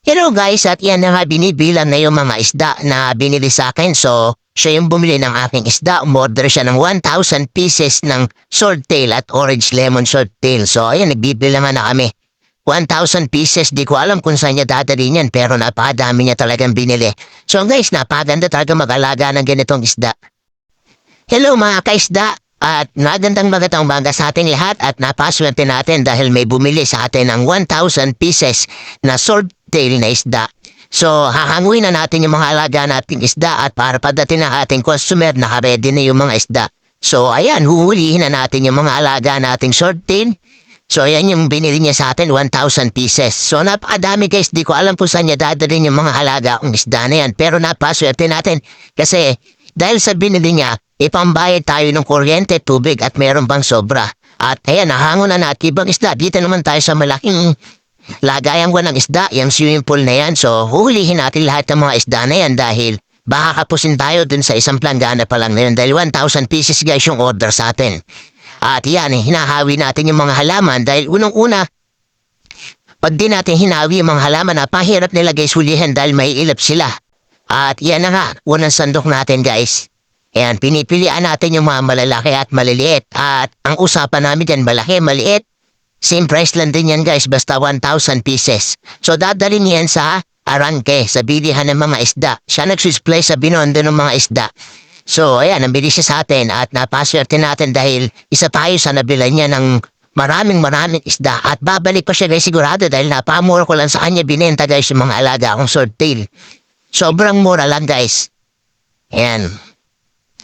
Hello guys, at yan na nga binibilang na yung mga isda na binili sa akin. So, siya yung bumili ng aking isda. Umorder siya ng 1,000 pieces ng swordtail at orange lemon swordtail. So, ayan, nagbibilangan na kami. 1,000 pieces, di ko alam kung saan niya dadalhin yan, pero napakadami niya talagang binili. So guys, napaganda talaga mag-alaga ng ganitong isda. Hello mga kaisda, at magandang umaga sa ating lahat at napaswerte natin dahil may bumili sa atin ng 1,000 pieces na swordtail na isda. So, hahanguin na natin yung mga alaga nating isda at para pagdating ng ating customer, naka-ready na yung mga isda. So, ayan, huhulihin na natin yung mga alaga nating swordtail. So, ayan yung binili niya sa atin, 1,000 pieces. So, napakadami guys, di ko alam kung saan niya dadalhin yung mga alaga kong isda na yan. Pero napaswerte natin kasi dahil sa binili niya, ipambayad tayo ng kuryente, tubig at meron bang sobra. At ayan, nahangon na natin ibang isda. Dito naman tayo sa malaking lagayan ko ng isda, yung swimming pool na yan. So, huhulihin natin lahat ng mga isda na yan dahil baka kapusin tayo dun sa isang planggana pa lang na yun. Dahil 1,000 pieces guys yung order sa atin. At yan, hinahawi natin yung mga halaman dahil unang-una, pag di natin hinawi yung mga halaman, napahirap nila guys hulihin dahil may ilap sila. At yan na nga, unang sandok natin guys. Ayan, pinipilian natin yung mga malalaki at maliliit. At ang usapan namin dyan, malaki, maliit. Same price lang din yan guys, basta 1,000 pieces. So dadalhin yan sa Arangke, sa bilihan ng mga isda. Siya nagsusplay sa binondo ng mga isda. So ayan, nabili siya sa atin at napaswerte natin dahil isa tayo sa nabila niya ng maraming isda. At babalik pa siya guys sigurado dahil napamura ko lang sa kanya binenta guys yung mga alaga akong swordtail. Sobrang mura lang guys. Ayan.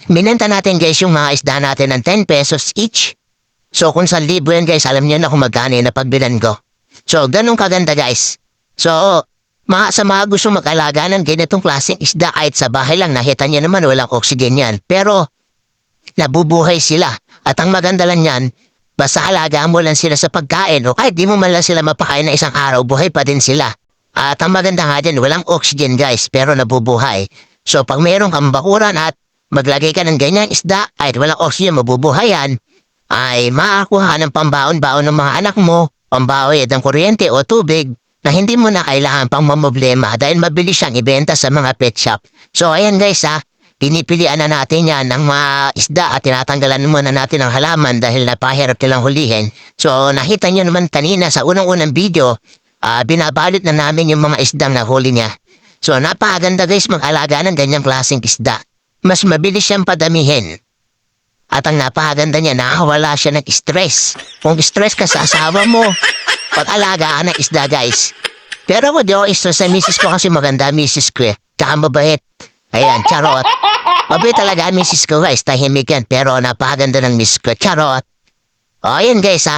Binenta natin guys yung mga isda natin ng 10 pesos each. So kung 1,000 yan guys, alam niyo na kung magkano na pagbilan ko. So ganun kaganda guys. So sa mga gusto mag-alaga ng ganitong klaseng isda kahit sa bahay lang, nakita niyo naman walang oxygen yan. Pero nabubuhay sila. At ang maganda lang yan, basta alagaan mo lang sila sa pagkain o kahit di mo man lang sila mapakain na isang araw, buhay pa din sila. At ang maganda nga din, walang oxygen guys, pero nabubuhay. So pag mayroon kang bakuran at maglagay ka ng ganyan isda, kahit walang oxygen mabubuhayan, ay makakuha ng pambaon-baon ng mga anak mo, pambayad ng kuryente o tubig, na hindi mo na kailangan pang mamblema dahil mabilis siyang ibenta sa mga pet shop. So ayan guys pinipilian na natin yan ng mga isda at tinatanggalan muna natin ang halaman dahil napahirap nilang hulihin. So nakita nyo naman kanina sa unang-unang video, binabalot na namin yung mga isdang nahuli niya. So napakaganda guys mag-alaga ng ganyang klaseng isda. Mas mabilis siyang padamihin. At ang napakaganda niya, nakawala siya ng stress. Kung stress ka sa asawa mo, pag-alagaan ng isda guys. Pero ako di ako stress sa misis ko kasi maganda misis ko Tsaka mabait. Ayan, charot. Mabait talaga misis ko guys, tahimik yan. Pero napakaganda ng misis ko, charot. O ayan guys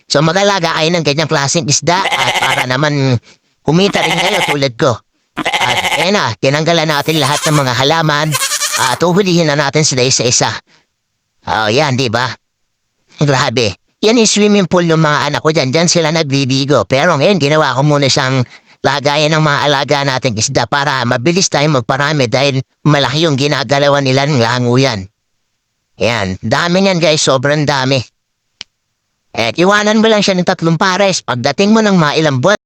So mag-alaga kayo ng ganyang klaseng isda at para naman kumita rin kayo tulad ko. At ayan tinanggalan natin lahat ng mga halaman at uhulihin na natin sila isa-isa. Oh, yan, di ba? Grabe. Yan yung swimming pool ng mga anak ko dyan. Dyan sila nagbibigo. Pero ngayon, ginawa ko muna siyang lagayan ng mga alaga nating isda para mabilis tayo magparami dahil malaki yung ginagalawan nila ng languyan. Yan. Dami niyan guys. Sobrang dami. Iwanan mo lang siya ng 3 pares. Pagdating mo ng mga ilang buwan,